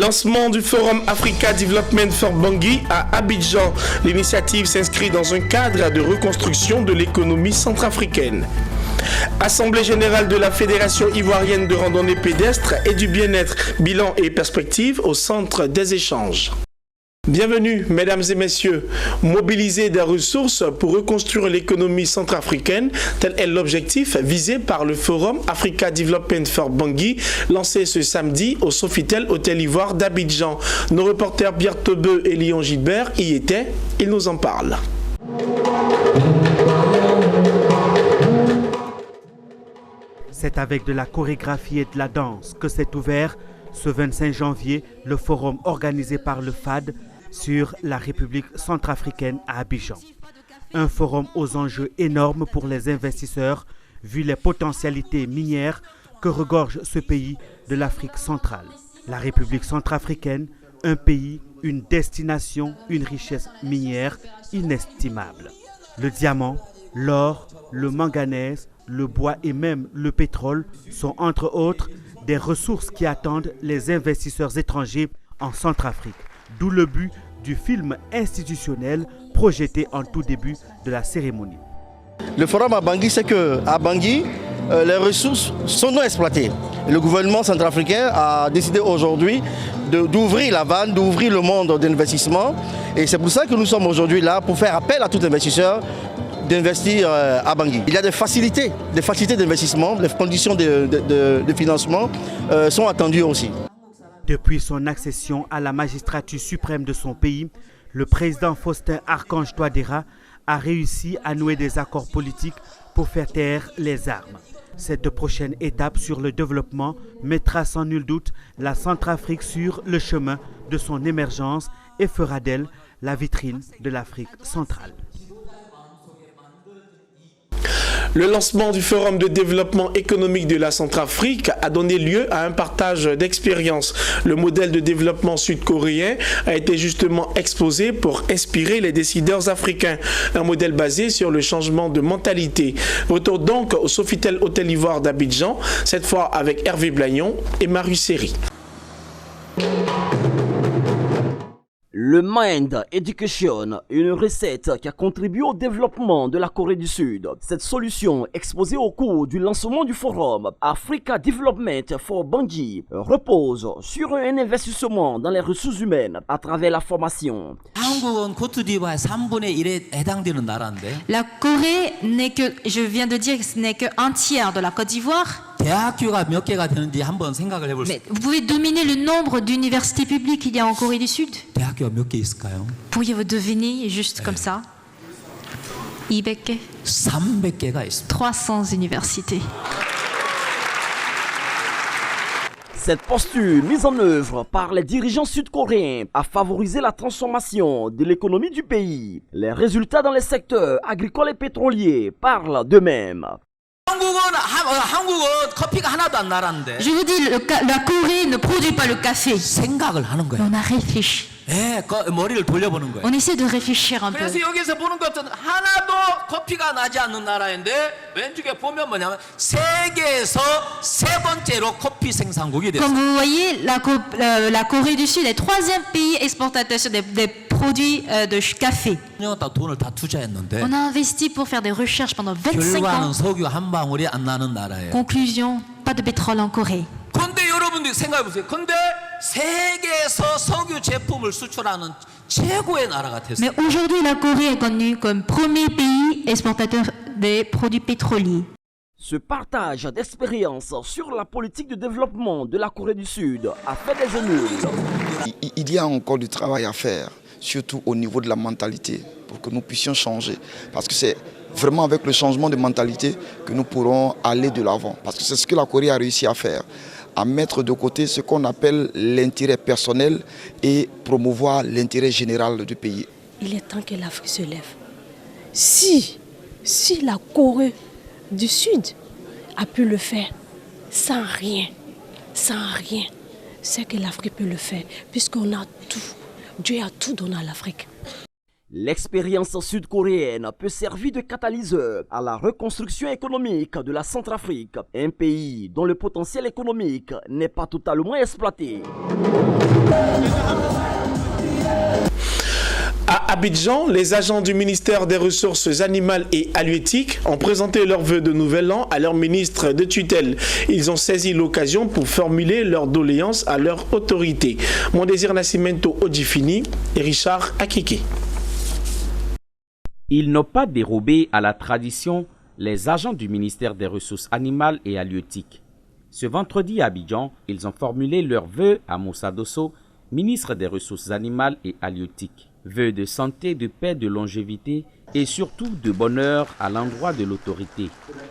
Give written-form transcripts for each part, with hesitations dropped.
Lancement du Forum Africa Development for Bangui à Abidjan. L'initiative s'inscrit dans un cadre de reconstruction de l'économie centrafricaine. Assemblée générale de la Fédération ivoirienne de randonnée pédestre et du bien-être, bilan et perspectives au centre des échanges. Bienvenue, mesdames et messieurs. Mobiliser des ressources pour reconstruire l'économie centrafricaine, tel est l'objectif visé par le Forum Africa Development for Bangui, lancé ce samedi au Sofitel Hôtel Ivoire d'Abidjan. Nos reporters Pierre Tebeu et Lyon Gilbert y étaient, ils nous en parlent. C'est avec de la chorégraphie et de la danse que s'est ouvert ce 25 janvier le forum organisé par le FAD sur la République centrafricaine à Abidjan. Un forum aux enjeux énormes pour les investisseurs vu les potentialités minières que regorge ce pays de l'Afrique centrale. La République centrafricaine, un pays, une destination, une richesse minière inestimable. Le diamant, l'or, le manganèse, le bois et même le pétrole sont entre autres des ressources qui attendent les investisseurs étrangers en Centrafrique. D'où le but du film institutionnel projeté en tout début de la cérémonie. Le forum à Bangui, c'est qu'à Bangui, les ressources sont non exploitées. Le gouvernement centrafricain a décidé aujourd'hui d'ouvrir la vanne, d'ouvrir le monde d'investissement. Et c'est pour ça que nous sommes aujourd'hui là pour faire appel à tout investisseur d'investir à Bangui. Il y a des facilités d'investissement, les conditions de financement sont attendues aussi. Depuis son accession à la magistrature suprême de son pays, le président Faustin Archange Touadéra a réussi à nouer des accords politiques pour faire taire les armes. Cette prochaine étape sur le développement mettra sans nul doute la Centrafrique sur le chemin de son émergence et fera d'elle la vitrine de l'Afrique centrale. Le lancement du Forum de développement économique de la Centrafrique a donné lieu à un partage d'expériences. Le modèle de développement sud-coréen a été justement exposé pour inspirer les décideurs africains. Un modèle basé sur le changement de mentalité. Retour donc au Sofitel Hôtel Ivoire d'Abidjan, cette fois avec Hervé Blagnon et Marius Seri. Le Mind Education, une recette qui a contribué au développement de la Corée du Sud. Cette solution, exposée au cours du lancement du forum Africa Development for Bangui, repose sur un investissement dans les ressources humaines à travers la formation. La Corée n'est que, je viens de dire que ce n'est qu'un tiers de la Côte d'Ivoire. Mais vous pouvez dominer le nombre d'universités publiques qu'il y a en Corée du Sud? Pourriez-vous deviner juste comme ça? 300 universités. Cette posture mise en œuvre par les dirigeants sud-coréens a favorisé la transformation de l'économie du pays. Les résultats dans les secteurs agricoles et pétroliers parlent d'eux-mêmes. Je vous dis, la Corée ne produit pas le café. On a réfléchi. On essaie de réfléchir un peu. Comme vous voyez, la Corée du Sud est le troisième pays exportateur des produits de café. On a investi pour faire des recherches pendant 25 ans. Conclusion, pas de pétrole en Corée. Mais aujourd'hui, la Corée est connue comme premier pays exportateur des produits pétroliers. Ce partage d'expériences sur la politique de développement de la Corée du Sud a fait des émules. Il y a encore du travail à faire, surtout au niveau de la mentalité, pour que nous puissions changer. Parce que c'est vraiment avec le changement de mentalité que nous pourrons aller de l'avant. Parce que c'est ce que la Corée a réussi à faire, à mettre de côté ce qu'on appelle l'intérêt personnel et promouvoir l'intérêt général du pays. Il est temps que l'Afrique se lève. Si la Corée du Sud a pu le faire sans rien, c'est que l'Afrique peut le faire, puisqu'on a tout. Dieu a tout donné à l'Afrique. L'expérience sud-coréenne peut servir de catalyseur à la reconstruction économique de la Centrafrique, un pays dont le potentiel économique n'est pas totalement exploité. À Abidjan, les agents du ministère des Ressources animales et halieutiques ont présenté leurs vœux de nouvel an à leur ministre de tutelle. Ils ont saisi l'occasion pour formuler leurs doléances à leur autorité. Mon désir Nascimento Odifini et Richard Akiki. Ils n'ont pas dérobé à la tradition les agents du ministère des Ressources animales et halieutiques. Ce vendredi à Abidjan, ils ont formulé leurs vœux à Moussa Dosso, ministre des Ressources animales et halieutiques. Vœux de santé, de paix, de longévité et surtout de bonheur à l'endroit de l'autorité.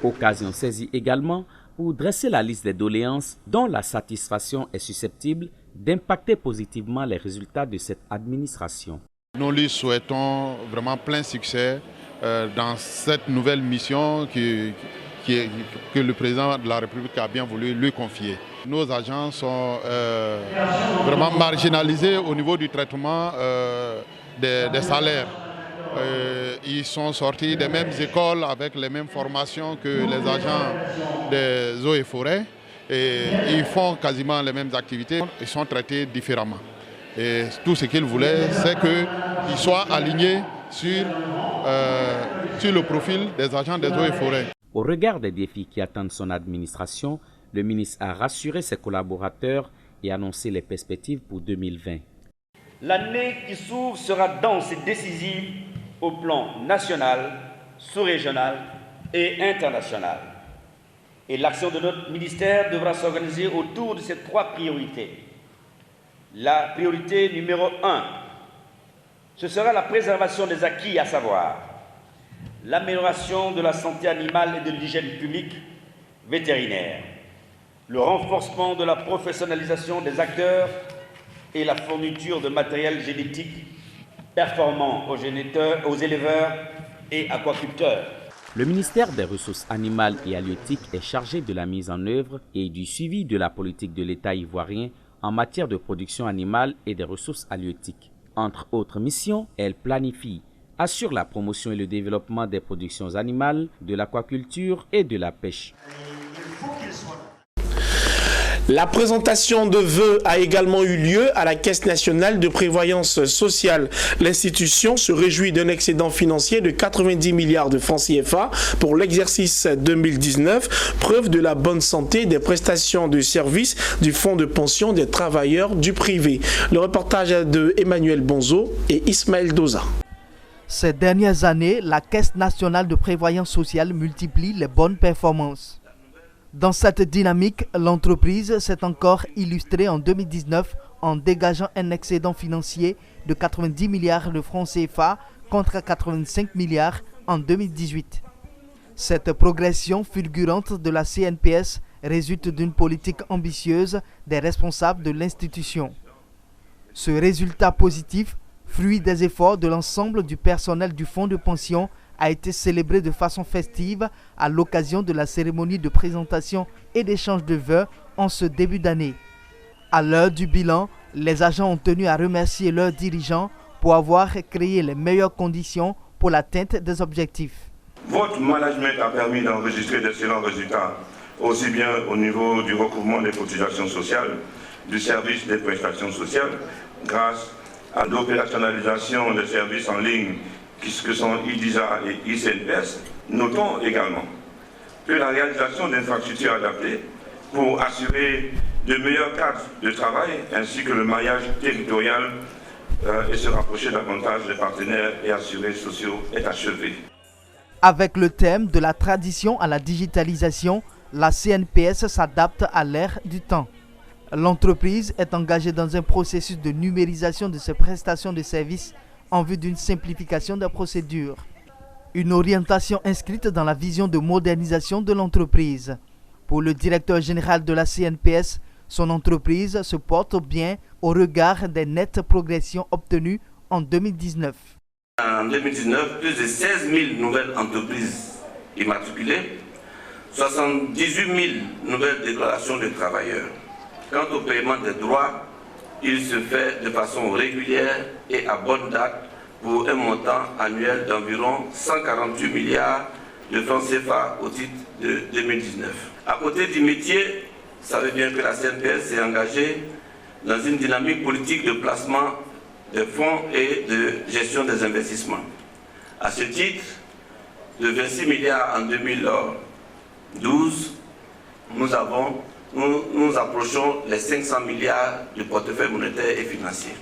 Occasion saisie également pour dresser la liste des doléances dont la satisfaction est susceptible d'impacter positivement les résultats de cette administration. Nous lui souhaitons vraiment plein succès dans cette nouvelle mission que le président de la République a bien voulu lui confier. Nos agents sont vraiment marginalisés au niveau du traitement des salaires. Ils sont sortis des mêmes écoles avec les mêmes formations que les agents des eaux et forêts et ils font quasiment les mêmes activités. Ils sont traités différemment. Et tout ce qu'ils voulaient, c'est qu'ils soient alignés sur le profil des agents des eaux et forêts. Au regard des défis qui attendent son administration, le ministre a rassuré ses collaborateurs et annoncé les perspectives pour 2020. L'année qui s'ouvre sera dense et décisive au plan national, sous-régional et international. Et l'action de notre ministère devra s'organiser autour de ces trois priorités. La priorité numéro 1, ce sera la préservation des acquis, à savoir l'amélioration de la santé animale et de l'hygiène publique vétérinaire, le renforcement de la professionnalisation des acteurs et la fourniture de matériel génétique performant aux éleveurs et aquaculteurs. Le ministère des Ressources animales et halieutiques est chargé de la mise en œuvre et du suivi de la politique de l'État ivoirien en matière de production animale et des ressources halieutiques. Entre autres missions, elle planifie, assure la promotion et le développement des productions animales, de l'aquaculture et de la pêche. La présentation de vœux a également eu lieu à la Caisse nationale de prévoyance sociale. L'institution se réjouit d'un excédent financier de 90 milliards de francs CFA pour l'exercice 2019, preuve de la bonne santé des prestations de services du fonds de pension des travailleurs du privé. Le reportage de Emmanuel Bonzo et Ismaël Doza. Ces dernières années, la Caisse nationale de prévoyance sociale multiplie les bonnes performances. Dans cette dynamique, l'entreprise s'est encore illustrée en 2019 en dégageant un excédent financier de 90 milliards de francs CFA contre 85 milliards en 2018. Cette progression fulgurante de la CNPS résulte d'une politique ambitieuse des responsables de l'institution. Ce résultat positif, fruit des efforts de l'ensemble du personnel du fonds de pension, a été célébré de façon festive à l'occasion de la cérémonie de présentation et d'échange de vœux en ce début d'année. À l'heure du bilan, les agents ont tenu à remercier leurs dirigeants pour avoir créé les meilleures conditions pour l'atteinte des objectifs. Votre management a permis d'enregistrer d'excellents résultats, aussi bien au niveau du recouvrement des cotisations sociales, du service des prestations sociales, grâce à l'opérationnalisation des services en ligne que sont IDISA et ICNPS. Notons également que la réalisation d'infrastructures adaptées pour assurer de meilleurs cadres de travail ainsi que le maillage territorial et se rapprocher davantage des partenaires et assurés sociaux est achevée. Avec le thème de la tradition à la digitalisation, la CNPS s'adapte à l'ère du temps. L'entreprise est engagée dans un processus de numérisation de ses prestations de services en vue d'une simplification des procédures. Une orientation inscrite dans la vision de modernisation de l'entreprise. Pour le directeur général de la CNPS, son entreprise se porte bien au regard des nettes progressions obtenues en 2019. En 2019, plus de 16 000 nouvelles entreprises immatriculées, 78 000 nouvelles déclarations de travailleurs. Quant au paiement des droits, il se fait de façon régulière et à bonne date pour un montant annuel d'environ 148 milliards de francs CFA au titre de 2019. À côté du métier, vous savez bien que la CNPS s'est engagée dans une dynamique politique de placement des fonds et de gestion des investissements. À ce titre, de 26 milliards en 2012, nous approchons les 500 milliards de portefeuille monétaire et financier.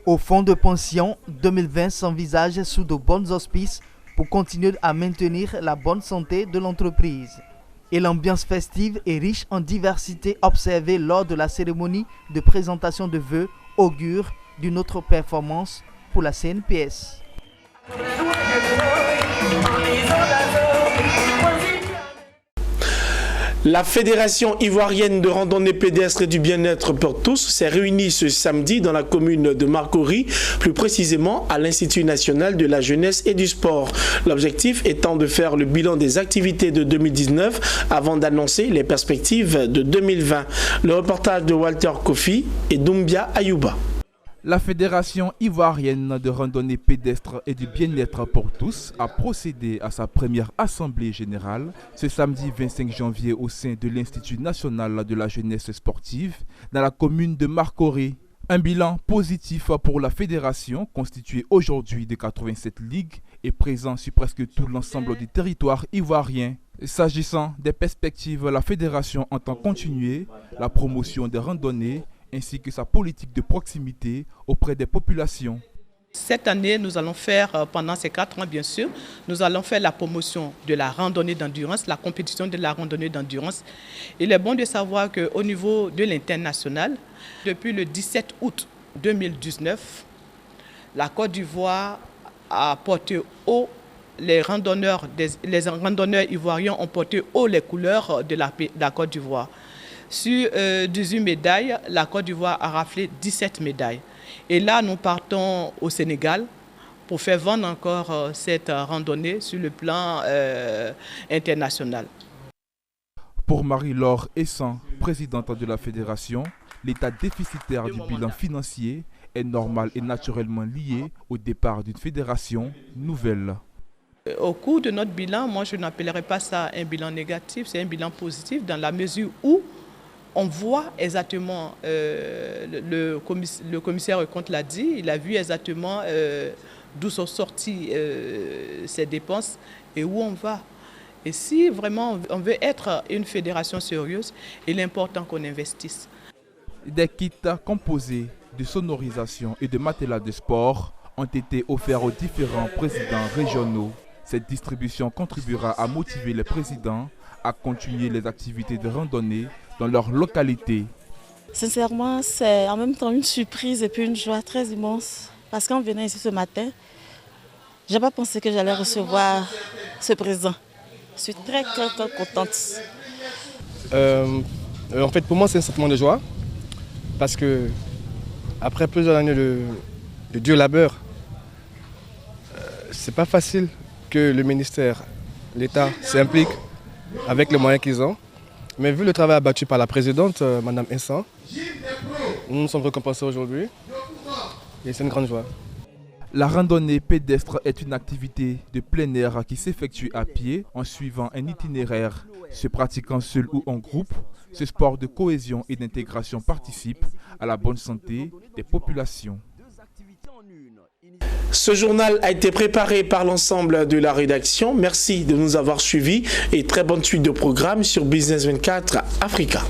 Au fonds de pension, 2020 s'envisage sous de bons auspices pour continuer à maintenir la bonne santé de l'entreprise. Et l'ambiance festive et riche en diversité observée lors de la cérémonie de présentation de vœux augure d'une autre performance pour la CNPS. La Fédération ivoirienne de randonnée pédestre et du bien-être pour tous s'est réunie ce samedi dans la commune de Marcory, plus précisément à l'Institut national de la jeunesse et du sport. L'objectif étant de faire le bilan des activités de 2019 avant d'annoncer les perspectives de 2020. Le reportage de Walter Kofi et Doumbia Ayouba. La Fédération ivoirienne de randonnée pédestre et du bien-être pour tous a procédé à sa première assemblée générale ce samedi 25 janvier au sein de l'Institut national de la jeunesse sportive dans la commune de Marcory. Un bilan positif pour la fédération constituée aujourd'hui de 87 ligues et présent sur presque tout l'ensemble du territoire ivoirien. S'agissant des perspectives, la fédération entend continuer la promotion des randonnées ainsi que sa politique de proximité auprès des populations. Cette année, nous allons faire, pendant ces 4 ans bien sûr, nous allons faire la promotion de la randonnée d'endurance, la compétition de la randonnée d'endurance. Il est bon de savoir qu'au niveau de l'international, depuis le 17 août 2019, la Côte d'Ivoire a porté haut, les randonneurs ivoiriens ont porté haut les couleurs de la Côte d'Ivoire. Sur 18 médailles, la Côte d'Ivoire a raflé 17 médailles. Et là, nous partons au Sénégal pour faire vendre encore cette randonnée sur le plan international. Pour Marie-Laure Essan, présidente de la fédération, l'état déficitaire du bilan financier est normal et naturellement lié au départ d'une fédération nouvelle. Au cours de notre bilan, moi je n'appellerais pas ça un bilan négatif, c'est un bilan positif dans la mesure où on voit exactement, le commissaire compte l'a dit, il a vu exactement d'où sont sorties ces dépenses et où on va. Et si vraiment on veut être une fédération sérieuse, il est important qu'on investisse. Des kits composés de sonorisation et de matériel de sport ont été offerts aux différents présidents régionaux. Cette distribution contribuera à motiver les présidents à continuer les activités de randonnée dans leur localité. Sincèrement, c'est en même temps une surprise et puis une joie très immense. Parce qu'en venant ici ce matin, je n'ai pas pensé que j'allais recevoir ce présent. Je suis très contente. En fait, pour moi, c'est un sentiment de joie. Parce que après plusieurs années de dur labeur, c'est pas facile que le ministère, l'État s'implique avec les moyens qu'ils ont. Mais vu le travail abattu par la présidente, Mme Essan, nous sommes récompensés aujourd'hui et c'est une grande joie. La randonnée pédestre est une activité de plein air qui s'effectue à pied en suivant un itinéraire. Se pratiquant seul ou en groupe, ce sport de cohésion et d'intégration participe à la bonne santé des populations. Ce journal a été préparé par l'ensemble de la rédaction. Merci de nous avoir suivis et très bonne suite de programmes sur Business 24 Africa.